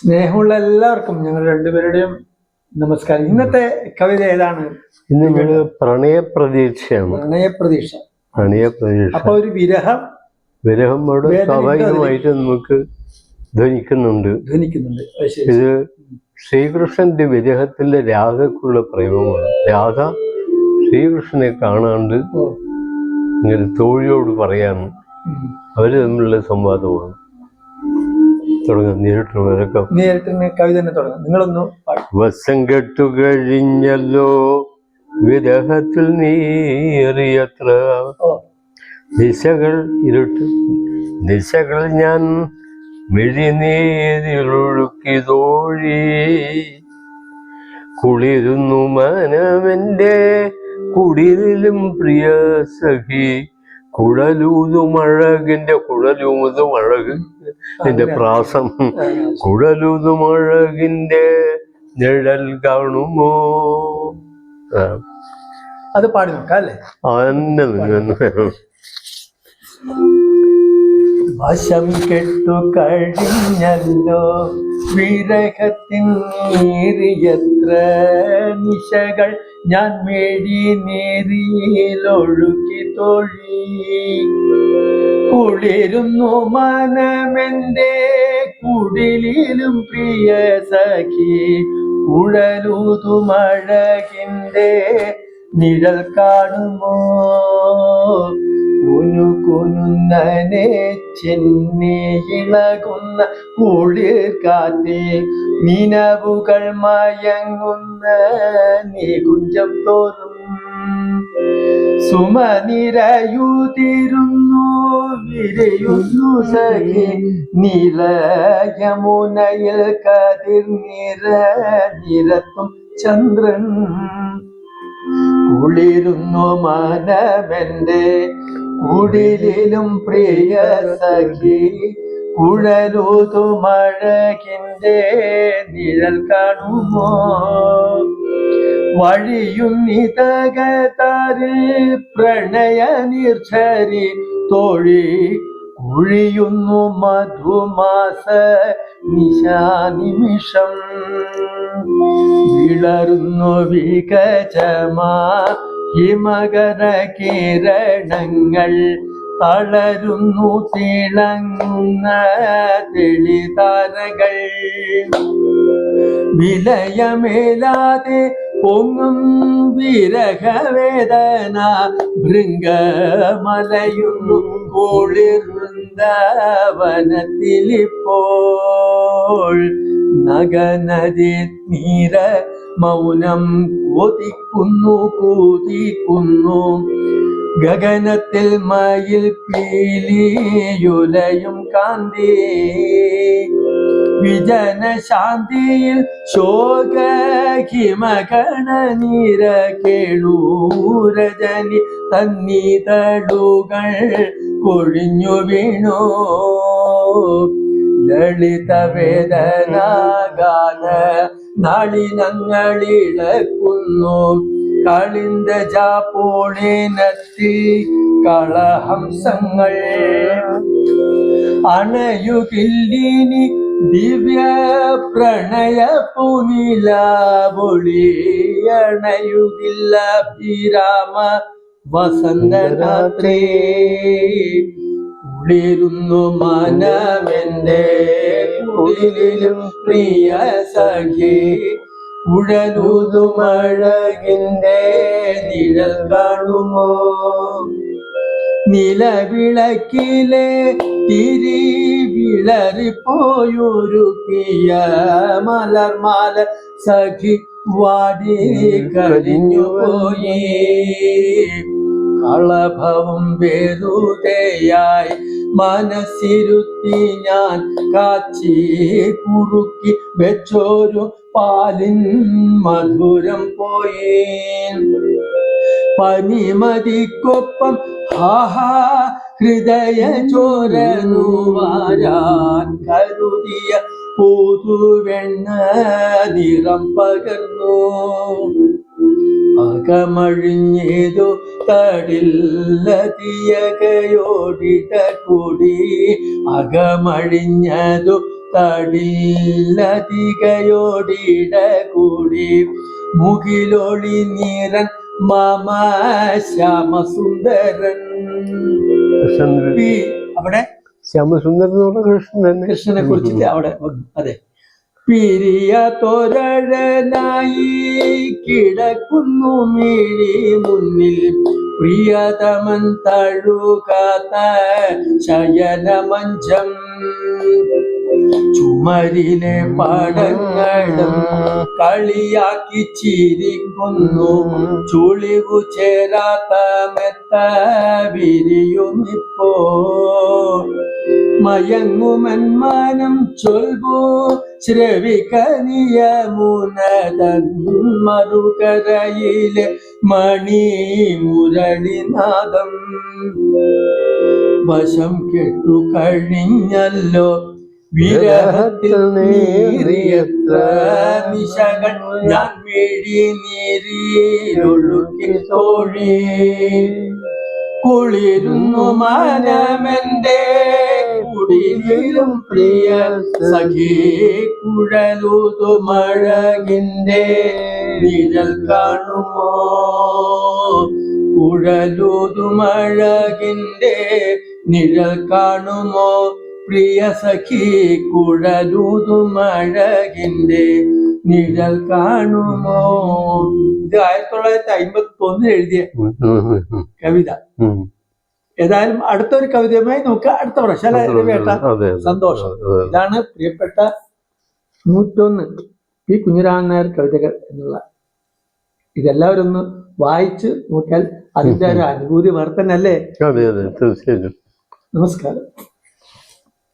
സ്നേഹമുള്ള എല്ലാവർക്കും ഞങ്ങൾ രണ്ടുപേരുടെയും നമസ്കാരം. ഇന്നത്തെ കവിത ഏതാണ്? ഇന്ന് പ്രണയപ്രതീക്ഷയാണ്. പ്രണയപ്രതീക്ഷ. അപ്പൊ ഒരു വിരഹമോട് സ്വാഭാവികമായിട്ട് നമുക്ക് ധ്വനിക്കുന്നുണ്ട്. ഇത് ശ്രീകൃഷ്ണന്റെ വിരഹത്തിലെ രാധക്കുള്ള പ്രേമമാണ്. രാധ ശ്രീകൃഷ്ണനെ കാണാണ്ട് ഇങ്ങനെ തോഴിയോട് പറയാന്ന് അവര് തമ്മിലുള്ള സംവാദമാണ്. വസം കെട്ടു കഴിഞ്ഞല്ലോ വിരഹത്തിൽ നീറിയത്ര ദിശകൾ ഞാൻ മിഴിനീരിലൊഴുക്കി തോഴി കുളിരുന്നു മനമെന്റെ കുടിലും പ്രിയ സഖി കുഴലൂതുമഴകിന്റെ അഴക് എന്റെ പ്രാസം കുഴലൂതുമഴകിന്റെ നിഴൽ കാണുമോ. അത് പാടി നോക്കാം അല്ലേ? വശം കെട്ടു കഴിഞ്ഞല്ലോ വിരഹത്തിൻ നീറിയത്ര നിശകൾ ഞാൻ മേടി നേരിയിലൊഴുക്കി തൊഴി കുളിരുന്നു മനമെന്റെ കുടിലും പ്രിയ സഖി കുഴലൂതുമഴകിന്റെ നിഴൽ കാണുമോ. കുനുകുനുന്നനെ ചെന്നി ഇളകുന്ന കുളിർ കാറ്റിൽ നിനവുകൾ മയങ്ങുന്ന നികുഞ്ചം തോറും സുമനിരയുതിരുന്നു വിരയുന്നു സഖി നീലയമുനയിൽ കതിർ നിരത്തും ചന്ദ്രൻ കുളിരുന്നു മനമെന്റെ കുടിലും പ്രിയ സഖി കുഴലൂതുമഴകിന്റെ നിഴൽ കാണുമോ. വഴിയുന്നിതകതാരിൽ പ്രണയ നിർച്ചരി തോഴി കുഴിയുന്നു മധുമാസ നിശാനിമിഷം വിളറുന്നു വികചമാ ഹിമകര കിരണങ്ങൾ തളരുന്നു തിളങ്ങുന്ന തെളിതാരകൾ വിലയമേലാതെ പൊങ്ങും വിരഹവേദന ഭൃംഗമലയുന്നു കുളിർവൃന്ദവനത്തിലിപ്പോൾ നഗനദി നീര മൗനം കൂതിക്കുന്നു ഗഗനത്തിൽ മയിൽ പീലിയുലയും കാന്തി വിജന ശാന്തിയിൽ ശോക ഹിമഗണ നീര കേളൂരജനി തന്നീതടുകൾ കൊഴിഞ്ഞു വീണു ലളിത വേദനാഗാന നളിനങ്ങളിളക്കുന്നു കളിന്ത ജാപോളിനത്തിൽ കളഹംസങ്ങൾ അണയുകില്ലിനി ദിവ്യ പ്രണയ പുനിലാവൊളി അണയുകില്ല അഭിരാമ വസന്തരാത്രി കുളിരുന്നു മനമെന്റെ കുളിലും പ്രിയ സഖി കുഴലൂതുമഴകിന്റെ നിഴൽ കാണുമോ. നിലവിളക്കിലെ തിരി വിളറിപ്പോയൊരുക്കിയ മലർമാല സഖി വാടി കരിഞ്ഞുപോയി കളഭവും വെറുതെയായി മനസ്സിരുത്തി ഞാൻ കാച്ചി കുറുക്കി വെച്ചോരു പാലിൻ മധുരം പോയി പനിമതിക്കൊപ്പം ഹാഹാ ഹൃദയ ചോരനു വാരാൻ കരുതിയ പുതുവെണ്ണ നിറം പകർന്നു അകമഴിഞ്ഞേതു തടില്ല തീയകയോടിട്ട കൂടി അകമഴിഞ്ഞതു തടില്ലതികയോടിട കൂടി മുകിലൊളി നീരൻ മാമ ശ്യാമസുന്ദരൻ. അവിടെ ശ്യാമസുന്ദരൻ എന്ന് പറഞ്ഞ കൃഷ്ണൻ തന്നെ. കൃഷ്ണനെ കുറിച്ചിട്ട് അവിടെ അതെ. പിരിയ തോരണനായി കിടക്കുന്നു മിഴി മുന്നിൽ പ്രിയതമൻ തഴുകാത്ത ശയനമഞ്ചം. ചുമരിലെ പാടങ്ങളും കളിയാക്കി ചിരിക്കുന്നു ചുളിവു ചേരാത്ത മെത്ത വിരിയുമിപ്പോ. മയങ്ങുമൻ മാനം ചൊൽവു ശ്രവിക്കനിയമുനതൻ മറുകരയിലെ മണി മുരളിനാദം. വശം കെട്ടു കഴിഞ്ഞല്ലോ വിരഹത്തിൽ നീറിയത്ര നിശകൾ ഞാൻ മിഴി നീരിലൊഴുക്കി തോഴി. കുളിരുന്നു മനമെന്റെ കുടിലും പ്രിയ സഖി കുഴലൂതു മഴകിന്റെ നിഴൽ കാണുമോ. കുഴലൂതു മഴകിന്റെ നിഴൽ കാണുമോ പ്രിയ സഖി കുഴലൂതു മഴകിന്റെ നിഴൽ കാണുമോ. ഇത് 1951 എഴുതിയ കവിത. ഏതായാലും അടുത്തൊരു കവിതയുമായി നമുക്ക് അടുത്ത പ്രാവശ്യം വേട്ട. സന്തോഷം. ഇതാണ് പ്രിയപ്പെട്ട 101 പി കുഞ്ഞിരാമൻ നായർ കവിതകൾ എന്നുള്ള. ഇതെല്ലാവരും ഒന്ന് വായിച്ച് നോക്കിയാൽ അതിന്റെ ഒരു അനുഭൂതി വർത്തനല്ലേ. അതെ അതെ തീർച്ചയായിട്ടും. നമസ്കാരം.